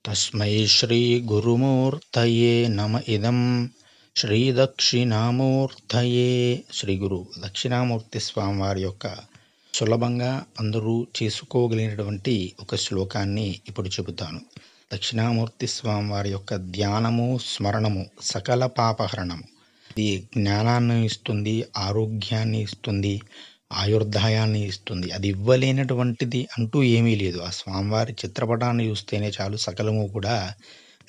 తస్మై శ్రీ గురుమూర్తయే నమ ఇదం శ్రీ దక్షిణామూర్తయే. శ్రీ గురు దక్షిణామూర్తి స్వామివారి యొక్క సులభంగా అందరూ చేసుకోగలిగినటువంటి ఒక శ్లోకాన్ని ఇప్పుడు చెబుతాను. దక్షిణామూర్తి స్వామివారి యొక్క ధ్యానము, స్మరణము సకల పాపహరణము. ఇది జ్ఞానాన్ని ఇస్తుంది, ఆరోగ్యాన్ని ఇస్తుంది, ఆయుర్దాయాన్ని ఇస్తుంది. అది ఇవ్వలేనటువంటిది అంటూ ఏమీ లేదు. ఆ స్వామివారి చిత్రపటాన్ని చూస్తేనే చాలు సకలము కూడా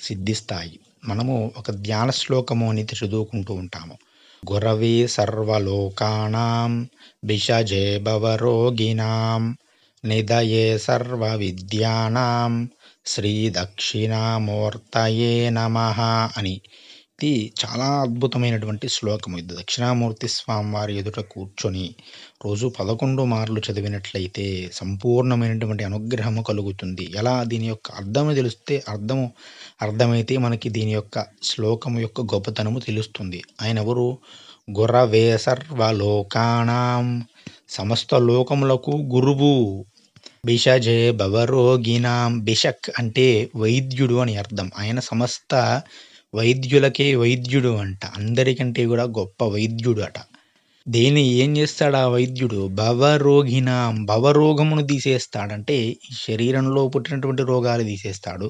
సిద్ధిస్తాయి. మనము ఒక ధ్యాన శ్లోకము అనేది చదువుకుంటూ ఉంటాము. గురవే సర్వలోకానాం భిషజే భవరోగిణాం నిదయే సర్వ విద్యానాం శ్రీ దక్షిణామూర్తయే నమః అని. ఇది చాలా అద్భుతమైనటువంటి శ్లోకము. ఇది దక్షిణామూర్తి స్వామివారి ఎదుట కూర్చొని రోజు 11 మార్లు చదివినట్లయితే సంపూర్ణమైనటువంటి అనుగ్రహము కలుగుతుంది. ఎలా దీని యొక్క అర్థము తెలిస్తే అర్థమైతే మనకి దీని యొక్క శ్లోకము యొక్క గొప్పతనము తెలుస్తుంది. ఆయన ఎవరు? గురవే సర్వలోకానాం, సమస్త లోకములకు గురువు. భిషజే భవరోగిణాం, భిషక్ అంటే వైద్యుడు అని అర్థం. ఆయన సమస్త వైద్యులకే వైద్యుడు అంట. అందరికంటే కూడా గొప్ప వైద్యుడు అట. దేని ఏం చేస్తాడు ఆ వైద్యుడు? భవరోగిణాం, భవరోగమును తీసేస్తాడంటే ఈ శరీరంలో పుట్టినటువంటి రోగాలు తీసేస్తాడు,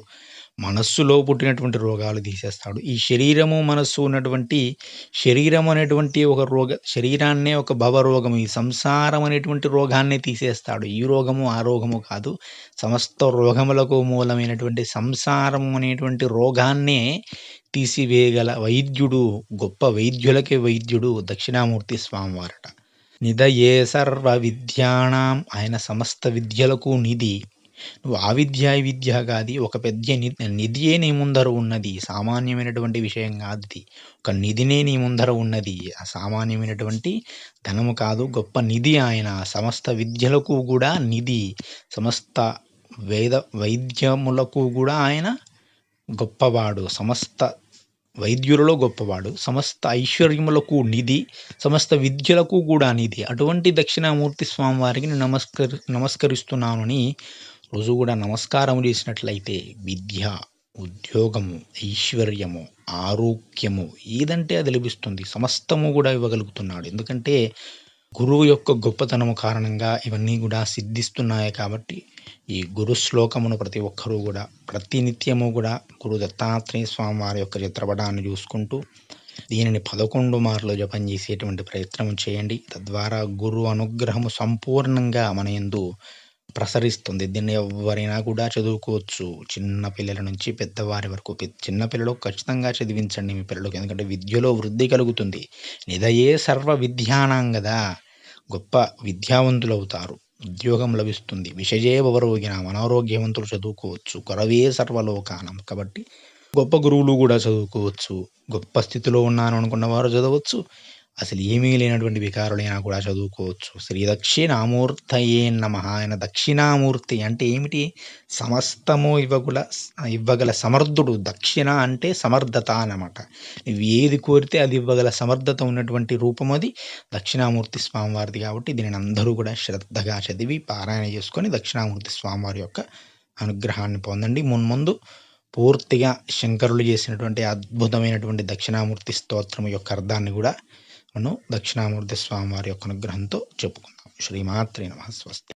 మనస్సులో పుట్టినటువంటి రోగాలు తీసేస్తాడు. ఈ శరీరము మనస్సు ఉన్నటువంటి శరీరం అనేటువంటి ఒక శరీరాన్నే ఒక భవరోగము, ఈ సంసారం అనేటువంటి రోగాన్ని తీసేస్తాడు. ఈ రోగము ఆ రోగము కాదు, సమస్త రోగములకు మూలమైనటువంటి సంసారం అనేటువంటి రోగాన్నే తీసివేయగల వైద్యుడు, గొప్ప వైద్యులకే వైద్యుడు దక్షిణామూర్తి స్వామివారట. నిదయే సర్వ విద్యానాం, ఆయన సమస్త విద్యలకు నిధి. నువ్వు ఆ విద్య ఈ విద్య కాదు, ఒక పెద్ద నిధియే నీ ముందర ఉన్నది. సామాన్యమైనటువంటి విషయం కాదు ఇది. ఒక నిధినే నీ ముందర ఉన్నది. ఆ సామాన్యమైనటువంటి ధనము కాదు, గొప్ప నిధి ఆయన. సమస్త విద్యలకు కూడా నిధి, సమస్త వైద్యములకు కూడా ఆయన గొప్పవాడు, సమస్త వైద్యులలో గొప్పవాడు, సమస్త ఐశ్వర్యములకు నిధి, సమస్త విద్యలకు కూడా నిధి. అటువంటి దక్షిణామూర్తి స్వామివారికి నేను నమస్కరిస్తున్నాను అని రోజు కూడా నమస్కారం చేసినట్లయితే విద్య, ఉద్యోగము, ఐశ్వర్యము, ఆరోగ్యము ఏదంటే అది లభిస్తుంది. సమస్తము కూడా ఇవ్వగలుగుతున్నాడు. ఎందుకంటే గురువు యొక్క గొప్పతనము కారణంగా ఇవన్నీ కూడా సిద్ధిస్తున్నాయి. కాబట్టి ఈ గురు శ్లోకమును ప్రతి ఒక్కరూ కూడా ప్రతినిత్యము కూడా గురు దత్తాత్రేయ స్వామి వారి యొక్క చిత్రపటాన్ని చూసుకుంటూ దీనిని 11 మార్లు జపం చేసేటువంటి ప్రయత్నం చేయండి. తద్వారా గురు అనుగ్రహము సంపూర్ణంగా మన యందు ప్రసరిస్తుంది. దీన్ని ఎవరైనా కూడా చదువుకోవచ్చు, చిన్న పిల్లల నుంచి పెద్దవారి వరకు. చిన్న పిల్లలకు ఖచ్చితంగా చదివించండి మీ పిల్లలకు, ఎందుకంటే విద్యలో వృద్ధి కలుగుతుంది. నిదయే సర్వ విద్యానాం కదా, గొప్ప విద్యావంతులు అవుతారు, ఉద్యోగం లభిస్తుంది. విషజే భవరోగిణాం, అనారోగ్యవంతులు చదువుకోవచ్చు. గురవే సర్వలోకానం, కాబట్టి గొప్ప గురువులు కూడా చదువుకోవచ్చు. గొప్ప స్థితిలో ఉన్నాను అనుకున్న వారు చదవచ్చు, అసలు ఏమీ లేనటువంటి వికారులైనా కూడా చదువుకోవచ్చు. శ్రీ దక్షిణామూర్తయే నమః. ఆయన దక్షిణామూర్తి అంటే ఏమిటి? సమస్తము ఇవ్వగల సమర్థుడు. దక్షిణ అంటే సమర్థత అన్నమాట. నువ్వు ఏది కోరితే అది ఇవ్వగల సమర్థత ఉన్నటువంటి రూపం అది దక్షిణామూర్తి స్వామివారిది. కాబట్టి దీనిని అందరూ కూడా శ్రద్ధగా చదివి పారాయణ చేసుకొని దక్షిణామూర్తి స్వామివారి యొక్క అనుగ్రహాన్ని పొందండి. మున్ముందు పూర్తిగా శంకరులు చేసినటువంటి అద్భుతమైనటువంటి దక్షిణామూర్తి స్తోత్రం యొక్క అర్థాన్ని కూడా మనం దక్షిణామూర్తి స్వామివారి యొక్క అనుగ్రహంతో చెప్పుకుందాం. శ్రీమాత్రే నమః. స్వస్తి.